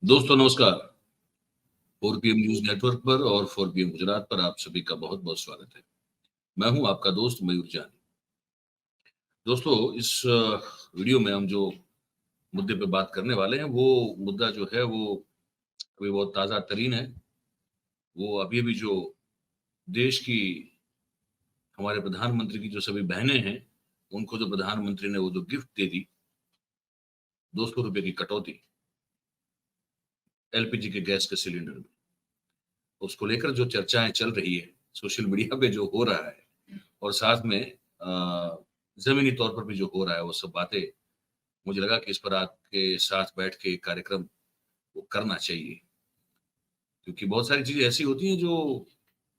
दोस्तों नमस्कार। 4 PM news network पर और 4 PM गुजरात पर आप सभी का बहुत बहुत स्वागत है। मैं हूं आपका दोस्त मयूर जानी। दोस्तों इस वीडियो में हम जो मुद्दे पे बात करने वाले हैं वो मुद्दा जो है वो अभी बहुत ताज़ा तरीन है। वो अभी जो देश की हमारे प्रधानमंत्री की जो सभी बहनें हैं, उनको जो प्रधानमंत्री ने वो जो गिफ्ट दे दी, 200 रुपए की कटौती एलपीजी के गैस के सिलेंडर में, उसको लेकर जो चर्चाएं चल रही है, सोशल मीडिया पे जो हो रहा है और साथ में ज़मीनी तौर पर भी जो हो रहा है, वो सब बातें मुझे लगा कि इस पर आपके साथ बैठ के एक कार्यक्रम वो करना चाहिए। क्योंकि बहुत सारी चीज़ें ऐसी होती हैं जो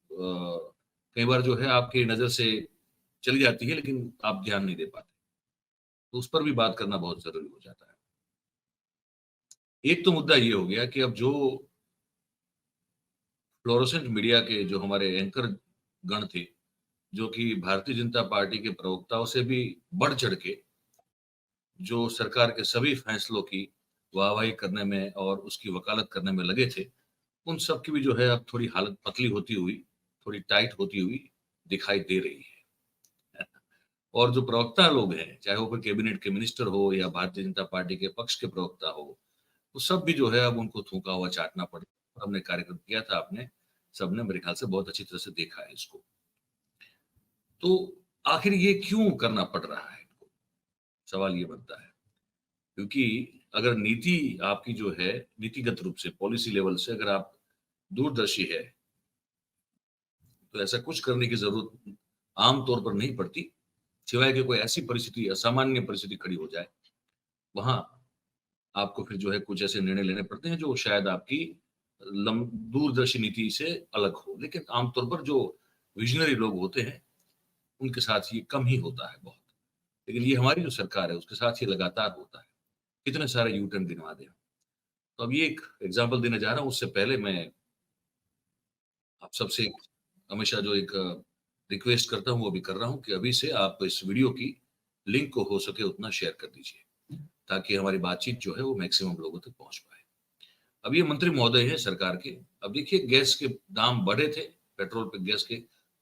कई बार जो है आपकी नज़र से चली जाती है, लेकिन आप ध्यान नहीं दे पाते। तो उस पर भी बात करना बहुत ज़रूरी हो जाता है। एक तो मुद्दा ये हो गया कि अब जो फ्लोरोसेंट मीडिया के जो हमारे एंकर गण थे, जो कि भारतीय जनता पार्टी के प्रवक्ताओं से भी बढ़ चढ़ के जो सरकार के सभी फैसलों की वाहवाही करने में और उसकी वकालत करने में लगे थे, उन सब की भी जो है अब थोड़ी हालत पतली होती हुई, थोड़ी टाइट होती हुई दिखाई दे रही है। और जो प्रवक्ता लोग हैं, चाहे वो कोई कैबिनेट के मिनिस्टर हो या भारतीय जनता पार्टी के पक्ष के प्रवक्ता हो, वो सब भी जो है अब उनको थूका हुआ चाटना पड़े। हमने कार्यक्रम किया था, आपने सबने मेरे ख्याल से बहुत अच्छी तरह से देखा है इसको। तो आखिर ये क्यों करना पड़ रहा है इनको? सवाल ये बनता है। क्योंकि अगर नीति आपकी जो है नीतिगत रूप से पॉलिसी लेवल से अगर आप दूरदर्शी है, तो ऐसा कुछ करने की जरूरत आम तौर पर नहीं पड़ती, सिवाय कि कोई ऐसी परिस्थिति असामान्य परिस्थिति खड़ी हो जाए। वहां आपको फिर जो है कुछ ऐसे निर्णय लेने पड़ते हैं जो शायद आपकी दूरदर्शी नीति से अलग हो। लेकिन आमतौर पर जो विजनरी लोग होते हैं, उनके साथ ये कम ही होता है बहुत। लेकिन ये हमारी जो सरकार है उसके साथ ये लगातार होता है। कितने सारे यू टर्न गिनवा दें। तो अब ये एक एग्जाम्पल देने जा रहा हूँ, उससे पहले मैं आप सबसे हमेशा जो एक रिक्वेस्ट करता हूँ वो भी कर रहा हूँ कि अभी से आप इस वीडियो की लिंक को हो सके उतना शेयर कर दीजिए, ताकि हमारी बातचीत जो है वो मैक्सिमम लोगों तक पहुंच पाए। अब ये मंत्री महोदय हैं सरकार के। अब देखिए गैस के दाम बढ़े थे, पेट्रोल पे गैस के,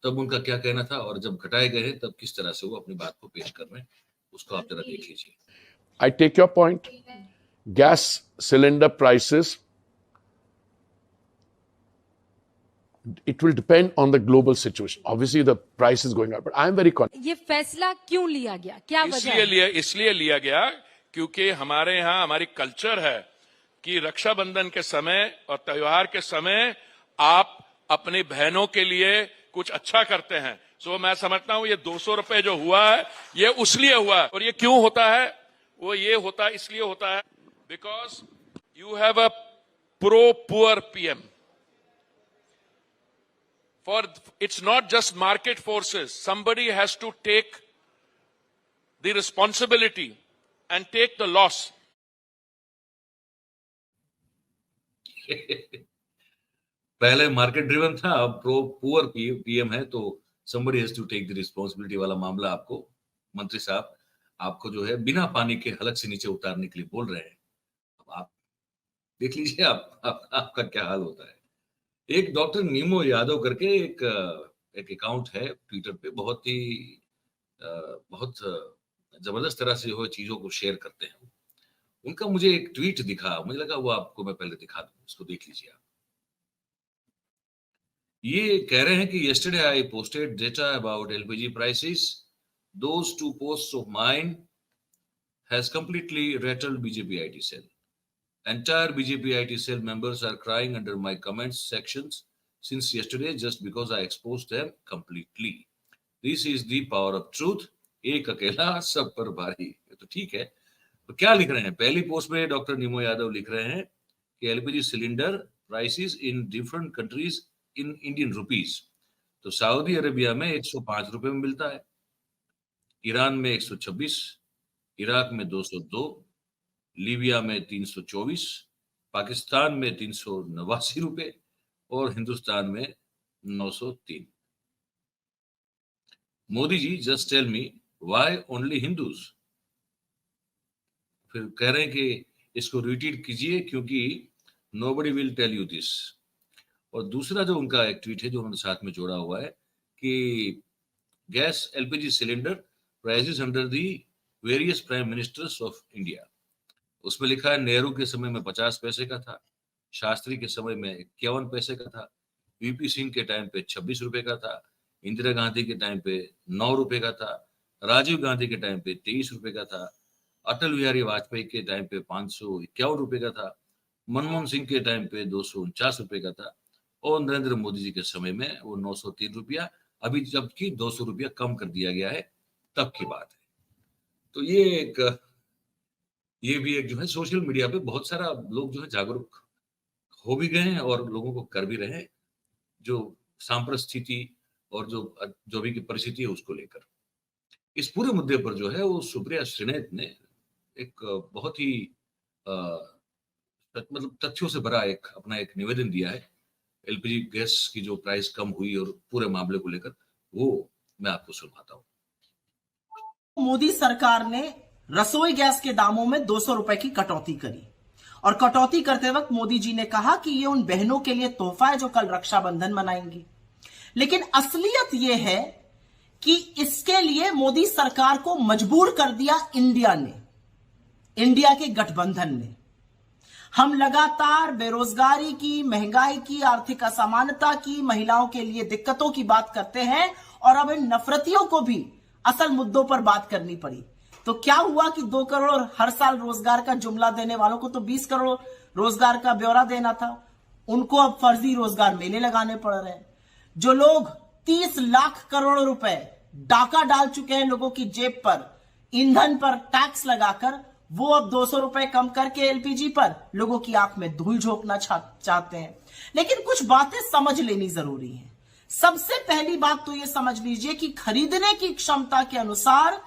तब उनका क्या कहना था और जब घटाए गए हैं तब किस तरह से वो अपनी बात को पेश कर रहे हैं, उसको आप जरा देख लीजिए। I take your point. Gas cylinder prices, it will depend on the global situation. Obviously, the price is going up, but I'm very confident. ये फैसला क्यों लिया गया, क्या वजह है? इसलिए लिया गया क्योंकि हमारे यहाँ हमारी कल्चर है कि रक्षाबंधन के समय और त्योहार के समय आप अपनी बहनों के लिए कुछ अच्छा करते हैं। सो मैं समझता हूँ ये 200 रुपए जो हुआ है ये उसलिए हुआ है। और ये क्यों होता है? वो ये होता है, इसलिए होता है because you have a pro poor PM. For it's not just market forces. Somebody has to take the responsibility and take the loss. पहले मार्केट ड्रिवन था, अब प्रो पुअर पीएम है, तो somebody has to take the responsibility वाला मामला आपको मंत्री साहब आपको जो है बिना पानी के हलक से नीचे उतारने के लिए बोल रहे हैं। अब आप देख लीजिए आपका क्या हाल होता है। एक डॉक्टर नीमो यादव करके एक अकाउंट है ट्विटर पे, बहुत जबरदस्त तरह से वो चीजों को शेयर करते हैं। उनका मुझे एक ट्वीट दिखा, मुझे लगा वो आपको मैं पहले दिखा दूं, इसको देख लीजिए आप। ये कह रहे हैं कि yesterday I posted data about LPG prices. Those two posts of mine has completely rattled BJP IT cell. Entire BJP IT cell members are crying under my comments sections since yesterday just because I exposed them completely. This is the power of truth. एक अकेला सब पर भारी। तो ठीक है, तो क्या लिख रहे हैं? पहली पोस्ट में डॉक्टर नीमो यादव लिख रहे हैं कि LPG cylinder prices in different countries in Indian rupees. तो सऊदी अरेबिया में 105 रुपए में मिलता है, ईरान में 126, इराक में 202, लीबिया में 324, पाकिस्तान में 389 रुपए और हिंदुस्तान में 903। Modi ji just tell me why only Hindus. फिर कह रहे हैं कि इसको रिट्वीट कीजिए क्योंकि nobody will tell you this. और दूसरा जो उनका एक ट्वीट है जो उन्होंने साथ में जोड़ा हुआ है कि gas LPG cylinder prices under the various prime ministers of India. उसमें लिखा है नेहरू के समय में 50 पैसे का था, शास्त्री के समय में 51 पैसे का था, वीपी सिंह के टाइम पे 26 रुपए का था, इंदिरा गांधी के टाइम पे 9 रुपए का था, राजीव गांधी के टाइम पे 23 रुपए का था, अटल बिहारी वाजपेयी के टाइम पे 551 रुपए का था, मनमोहन सिंह के टाइम पे 249 रुपए का था और नरेंद्र मोदी जी के समय में वो 903 रुपया, अभी जबकि 200 रुपया कम कर दिया गया है, तब की बात है। तो ये भी एक जो है सोशल मीडिया पे बहुत सारा लोग जो है जागरूक हो भी गए हैं और लोगों को कर भी रहे हैं जो सांप्रत स्थिति और जो भी की परिस्थिति है उसको लेकर। इस पूरे मुद्दे पर जो है वो सुप्रिया श्रीनेत ने एक बहुत ही मतलब तथ्यों से भरा अपना एक निवेदन दिया है एलपीजी गैस की जो प्राइस कम हुई और पूरे मामले को लेकर, वो मैं आपको सुनाता हूं। मोदी सरकार ने रसोई गैस के दामों में 200 रुपए की कटौती करी और कटौती करते वक्त मोदी जी ने कहा कि ये उन बहनों के लिए तोहफा है जो कल रक्षाबंधन मनाएंगी। लेकिन असलियत यह है कि इसके लिए मोदी सरकार को मजबूर कर दिया इंडिया के गठबंधन ने। हम लगातार बेरोजगारी की, महंगाई की, आर्थिक असमानता की, महिलाओं के लिए दिक्कतों की बात करते हैं और अब इन नफरतियों को भी असल मुद्दों पर बात करनी पड़ी। तो क्या हुआ कि 2 करोड़ हर साल रोजगार का जुमला देने वालों को तो 20 करोड़ रोजगार का ब्यौरा देना था, उनको अब फर्जी रोजगार मेले लगाने पड़ रहे हैं। जो लोग 30 लाख करोड़ रुपए डाका डाल चुके हैं लोगों की जेब पर, ईंधन पर टैक्स लगाकर, वो अब 200 रुपए कम करके एलपीजी पर लोगों की आंख में धूल झोंकना चाहते हैं। लेकिन कुछ बातें समझ लेनी जरूरी है। सबसे पहली बात तो यह समझ लीजिए कि खरीदने की क्षमता के अनुसार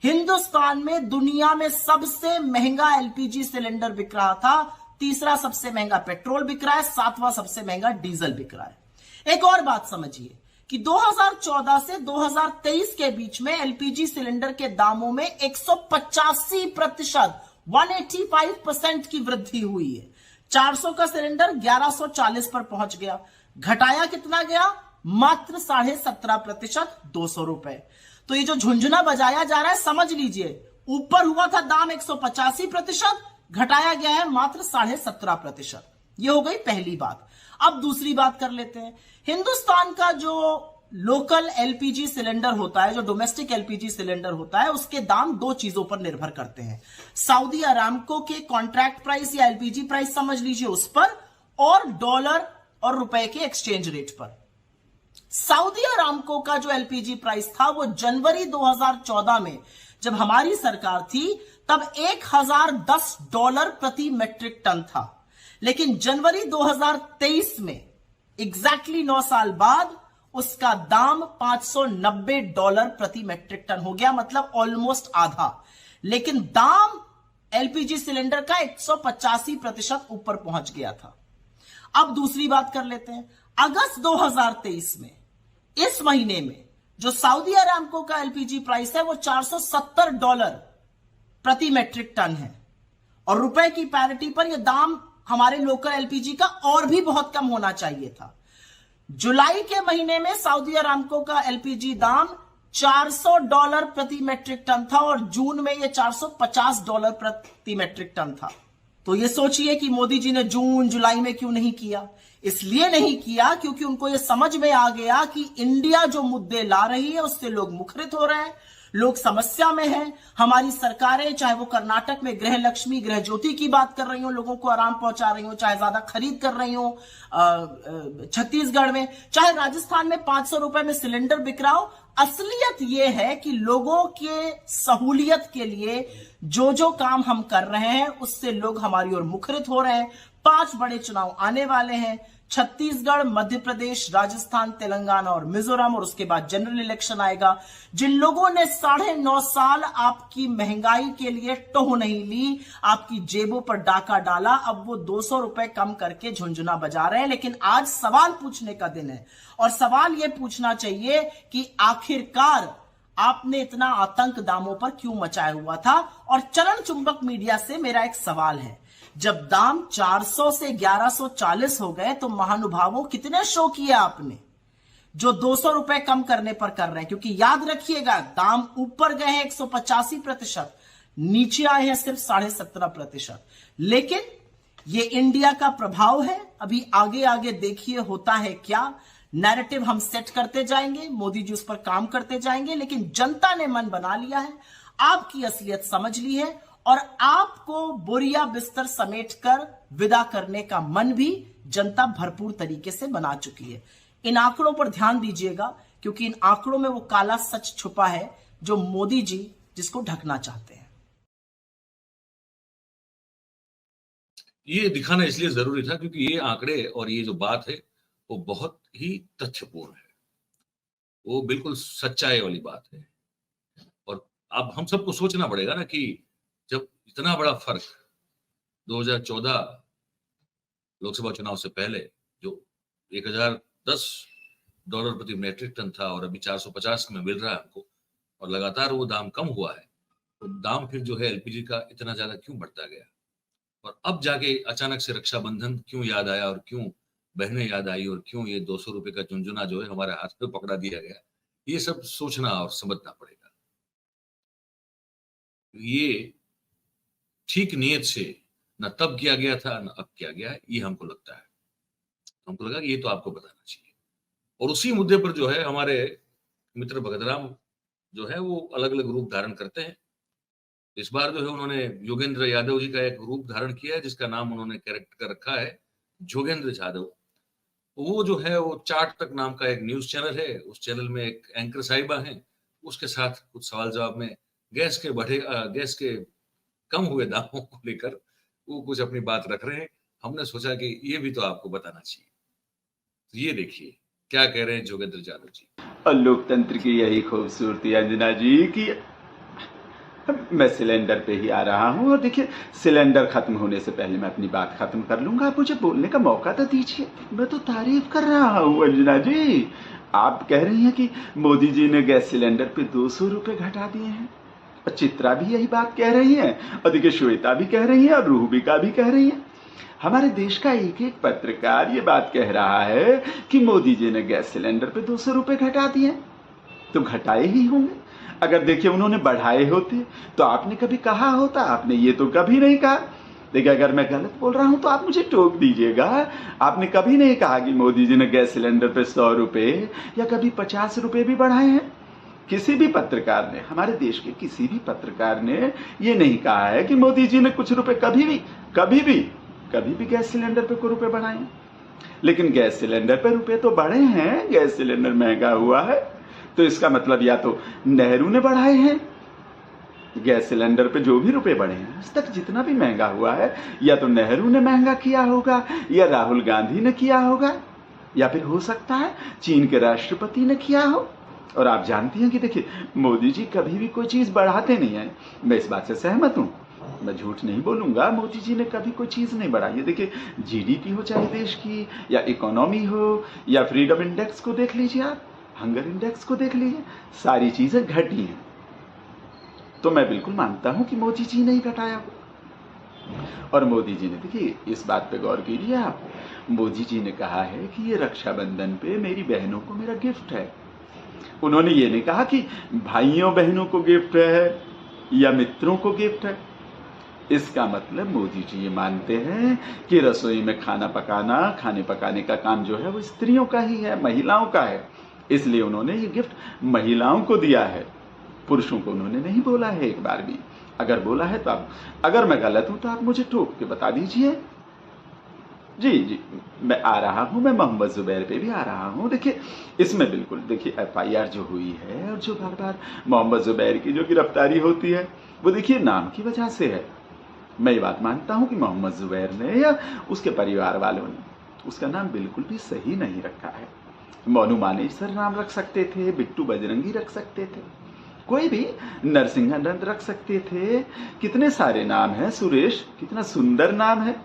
हिंदुस्तान में दुनिया में सबसे महंगा एलपीजी सिलेंडर बिक रहा था, तीसरा सबसे महंगा पेट्रोल बिक रहा है, 7वां सबसे महंगा डीजल बिक रहा है। एक और बात समझिए कि 2014 से 2023 के बीच में एलपीजी सिलेंडर के दामों में 185%, 185% की वृद्धि हुई है। 400 का सिलेंडर 1140 पर पहुंच गया। घटाया कितना गया? मात्र 17.5%, 200 रुपए। तो ये जो झुंझुना बजाया जा रहा है, समझ लीजिए, ऊपर हुआ था दाम 185%, घटाया गया है मात्र 17.5%। ये हो गई पहली बात। अब दूसरी बात कर लेते हैं। हिंदुस्तान का जो लोकल एलपीजी सिलेंडर होता है, जो डोमेस्टिक एलपीजी सिलेंडर होता है, उसके दाम 2 चीजों पर निर्भर करते हैं। सऊदी अरामको के कॉन्ट्रैक्ट प्राइस या एलपीजी प्राइस समझ लीजिए उस पर, और डॉलर और रुपए के एक्सचेंज रेट पर। सऊदी अरामको का जो एलपीजी प्राइस था वो जनवरी 2014 में जब हमारी सरकार थी तब $1010 प्रति मेट्रिक टन था। लेकिन जनवरी 2023 में एग्जैक्टली 9 साल बाद उसका दाम $590 प्रति मेट्रिक टन हो गया, मतलब ऑलमोस्ट आधा। लेकिन दाम एलपीजी सिलेंडर का 185% ऊपर पहुंच गया था। अब दूसरी बात कर लेते हैं। अगस्त 2023 में, इस महीने में, जो सऊदी अरामको का एलपीजी प्राइस है वो $470 प्रति मेट्रिक टन है, और रुपए की पैरिटी पर यह दाम हमारे लोकल एलपीजी का और भी बहुत कम होना चाहिए था। जुलाई के महीने में सऊदी अरामको का एलपीजी दाम $400 प्रति मेट्रिक टन था और जून में यह $450 प्रति मेट्रिक टन था। तो यह सोचिए कि मोदी जी ने जून जुलाई में क्यों नहीं किया। इसलिए नहीं किया क्योंकि उनको यह समझ में आ गया कि इंडिया जो मुद्दे ला रही है उससे लोग मुखरित हो रहे हैं, लोग समस्या में हैं। हमारी सरकारें, चाहे वो कर्नाटक में गृह लक्ष्मी, गृह ज्योति की बात कर रही हो, लोगों को आराम पहुंचा रही हो, चाहे ज्यादा खरीद कर रही हो छत्तीसगढ़ में, चाहे राजस्थान में 500 रुपए में सिलेंडर बिक रहा हो, असलियत यह है कि लोगों के सहूलियत के लिए जो जो काम हम कर रहे हैं उससे लोग हमारी ओर मुखरित हो रहे हैं। 5 बड़े चुनाव आने वाले हैं, छत्तीसगढ़, मध्य प्रदेश, राजस्थान, तेलंगाना और मिजोरम, और उसके बाद जनरल इलेक्शन आएगा। जिन लोगों ने 9.5 साल आपकी महंगाई के लिए टोह नहीं ली, आपकी जेबों पर डाका डाला, अब वो 200 रुपए कम करके झुंझुना बजा रहे हैं। लेकिन आज सवाल पूछने का दिन है, और सवाल यह पूछना चाहिए कि आखिरकार आपने इतना आतंक दामों पर क्यों मचाया हुआ था? और चरण चुंबक मीडिया से मेरा एक सवाल है, जब दाम 400 से 1140 हो गए तो महानुभावों कितने शो किए आपने, जो 200 रुपए कम करने पर कर रहे हैं? क्योंकि याद रखिएगा, दाम ऊपर गए हैं 185%, नीचे आए हैं सिर्फ 17.5%। लेकिन ये इंडिया का प्रभाव है। अभी आगे आगे देखिए होता है क्या। नैरेटिव हम सेट करते जाएंगे, मोदी जी उस पर काम करते जाएंगे, लेकिन जनता ने मन बना लिया है, आपकी असलियत समझ ली है और आपको बोरिया बिस्तर समेटकर विदा करने का मन भी जनता भरपूर तरीके से बना चुकी है। इन आंकड़ों पर ध्यान दीजिएगा, क्योंकि इन आंकड़ों में वो काला सच छुपा है जो मोदी जी जिसको ढकना चाहते हैं। ये दिखाना इसलिए जरूरी था क्योंकि ये आंकड़े और ये जो बात है वो बहुत ही तथ्यपूर्ण है, वो बिल्कुल सच्चाई वाली बात है। और अब हम सबको सोचना पड़ेगा ना कि जब इतना बड़ा फर्क 2014 लोकसभा चुनाव से पहले जो $1010 प्रति मेट्रिक टन था और अभी 450 में मिल रहा है हमको, और लगातार वो दाम कम हुआ है, तो दाम फिर जो है एलपीजी का इतना ज्यादा क्यों बढ़ता गया? और अब जाके अचानक से रक्षाबंधन क्यों याद आया और क्यों बहनें याद आई और क्यों ये 200 रुपए का झुंझुना जो है हमारे हाथ में पकड़ा दिया गया? ये सब सोचना और समझना पड़ेगा। ये ठीक नियत से न तब किया गया था न अब किया गया है, ये हमको लगता है। हमको लगा कि ये तो आपको बताना चाहिए। और उसी मुद्दे पर जो है हमारे मित्र भगत राम जो है वो अलग अलग रूप धारण करते हैं। इस बार जो है उन्होंने योगेंद्र यादव जी का एक रूप धारण किया है, जिसका नाम उन्होंने कैरेक्टर का रखा है जोगेंद्र यादव। वो जो है वो चार्ट तक नाम का एक न्यूज चैनल है, उस चैनल में एक एंकर साहिबा हैं, उसके साथ कुछ सवाल जवाब में गैस के कम हुए दामों को लेकर वो कुछ अपनी बात रख रहे हैं। हमने सोचा कि ये भी तो आपको बताना चाहिए। तो ये देखिए क्या कह रहे हैं जोगेंद्र यादव जी। और लोकतंत्र की यही खूबसूरती अंजना जी कि मैं सिलेंडर पे ही आ रहा हूं, और देखिए सिलेंडर खत्म होने से पहले मैं अपनी बात खत्म कर लूंगा। आप मुझे बोलने का मौका तो दीजिए, मैं तो तारीफ कर रहा हूं। अंजना जी, आप कह रही हैं कि मोदी जी ने गैस सिलेंडर पे 200 रुपए घटा दिए हैं, और चित्रा भी यही बात कह रही है, और देखिए श्वेता भी कह रही है, और रूबिका भी कह रही है। हमारे देश का एक एक पत्रकार ये बात कह रहा है कि मोदी जी ने गैस सिलेंडर पे 200 रुपए घटा दिए, तो घटाए ही होंगे। अगर देखिए उन्होंने बढ़ाए होते तो आपने कभी कहा होता? आपने ये तो कभी नहीं कहा। देखिए अगर मैं गलत बोल रहा हूं तो आप मुझे टोक दीजिएगा। आपने कभी नहीं कहा कि मोदी जी ने गैस सिलेंडर पे 100 रुपए या कभी 50 रुपए भी बढ़ाए हैं। किसी भी पत्रकार ने, हमारे देश के किसी भी पत्रकार ने ये नहीं कहा है कि मोदी जी ने कुछ रुपए कभी भी गैस सिलेंडर पे कोई रुपए बढ़ाए। लेकिन गैस सिलेंडर पे रुपए तो बढ़े हैं, गैस सिलेंडर महंगा हुआ है, तो इसका मतलब या तो नेहरू ने बढ़ाए हैं गैस सिलेंडर पे, जो भी रुपए बढ़े हैं आज तक जितना भी महंगा हुआ है, या तो नेहरू ने महंगा किया होगा, या राहुल गांधी ने किया होगा, या फिर हो सकता है चीन के राष्ट्रपति ने किया हो। और आप जानती हैं कि देखिए मोदी जी कभी भी कोई चीज बढ़ाते नहीं है। मैं इस बात से सहमत हूं, मैं झूठ नहीं बोलूंगा, मोदी जी ने कभी कोई चीज नहीं बढ़ाई है। देखिए जीडीपी हो चाहे देश की, या इकोनॉमी हो, या फ्रीडम इंडेक्स को देख लीजिए आप, हंगर इंडेक्स को देख लीजिए, सारी चीजें घटी हैं। तो मैं बिल्कुल मानता हूं कि मोदी जी ने ही घटाया। और मोदी जी ने, देखिए इस बात पे गौर कीजिए आप, मोदी जी ने कहा है कि ये रक्षाबंधन पे मेरी बहनों को मेरा गिफ्ट है। उन्होंने ये नहीं कहा कि भाइयों बहनों को गिफ्ट है या मित्रों को गिफ्ट है। इसका मतलब मोदी जी ये मानते हैं कि रसोई में खाना पकाना, खाने पकाने का काम जो है वो स्त्रियों का ही है, महिलाओं का है, इसलिए उन्होंने ये गिफ्ट महिलाओं को दिया है। पुरुषों को उन्होंने नहीं बोला है एक बार भी। अगर बोला है तो आप, अगर मैं गलत हूं तो आप मुझे टोक के बता दीजिए। जी मैं आ रहा हूं, मैं मोहम्मद जुबैर पे भी आ रहा हूं। देखिए इसमें बिल्कुल, देखिए एफआईआर जो हुई है और जो बार बार मोहम्मद जुबैर की जो गिरफ्तारी होती है वो देखिए नाम की वजह से है। मैं ये बात मानता हूं कि मोहम्मद जुबैर ने या उसके परिवार वालों ने उसका नाम बिल्कुल भी सही नहीं रखा है। मोनू मानेसर नाम रख सकते थे, बिट्टू बजरंगी रख सकते थे, कोई भी नरसिंहानंद रख सकते थे, कितने सारे नाम हैं, सुरेश कितना सुंदर नाम है।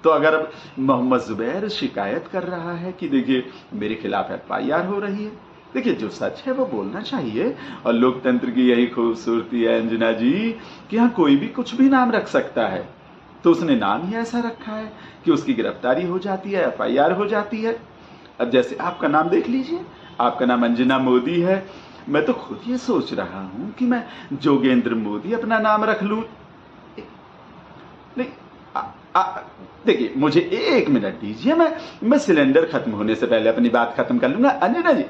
तो अगर मोहम्मद जुबैर शिकायत कर रहा है कि देखिए मेरे खिलाफ एफआईआर हो रही है, देखिए जो सच है वो बोलना चाहिए, और लोकतंत्र की यही खूबसूरती है अंजना जी कि यहाँ कोई भी कुछ भी नाम रख सकता है। तो उसने नाम ही ऐसा रखा है कि उसकी गिरफ्तारी हो जाती है, FIR हो जाती है। अब जैसे आपका नाम देख लीजिए, आपका नाम अंजना मोदी है। मैं तो खुद ये सोच रहा हूं कि मैं जोगेंद्र मोदी अपना नाम रख लूं। नहीं, देखिए मुझे 1 मिनट दीजिए, मैं सिलेंडर खत्म होने से पहले अपनी बात खत्म कर लूंगा। अंजना जी,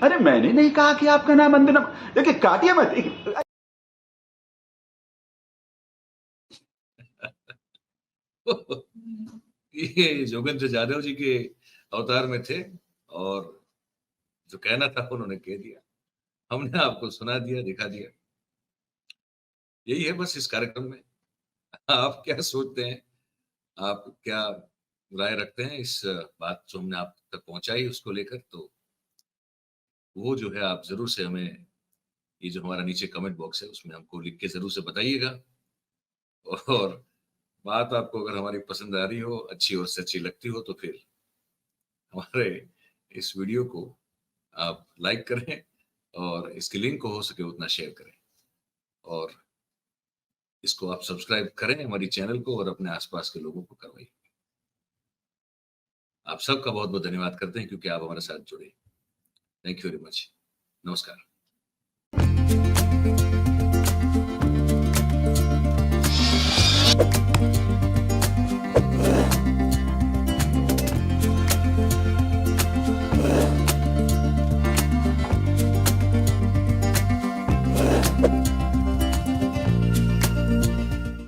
अरे मैंने नहीं कहा कि आपका नाम अंजना, देखिए काटिए मत। ये जोगेंद्र जाधव जी के अवतार में थे, और जो कहना था उन्होंने कह दिया, हमने आपको सुना दिया, दिखा दिया। यही है बस इस कार्यक्रम में। आप क्या सोचते हैं, आप क्या राय रखते हैं इस बात जो हमने आप तक पहुंचाई उसको लेकर, तो वो जो है आप जरूर से हमें, ये जो हमारा नीचे कमेंट बॉक्स है उसमें हमको लिख के जरूर से बताइएगा। और बात आपको अगर हमारी पसंद आ रही हो, अच्छी और सच्ची लगती हो, तो फिर हमारे इस वीडियो को आप लाइक करें और इसके लिंक को हो सके उतना शेयर करें, और इसको आप सब्सक्राइब करें हमारी चैनल को, और अपने आसपास के लोगों को करवाइए। आप सबका बहुत बहुत धन्यवाद करते हैं क्योंकि आप हमारे साथ जुड़े। Thank you very much. नमस्कार।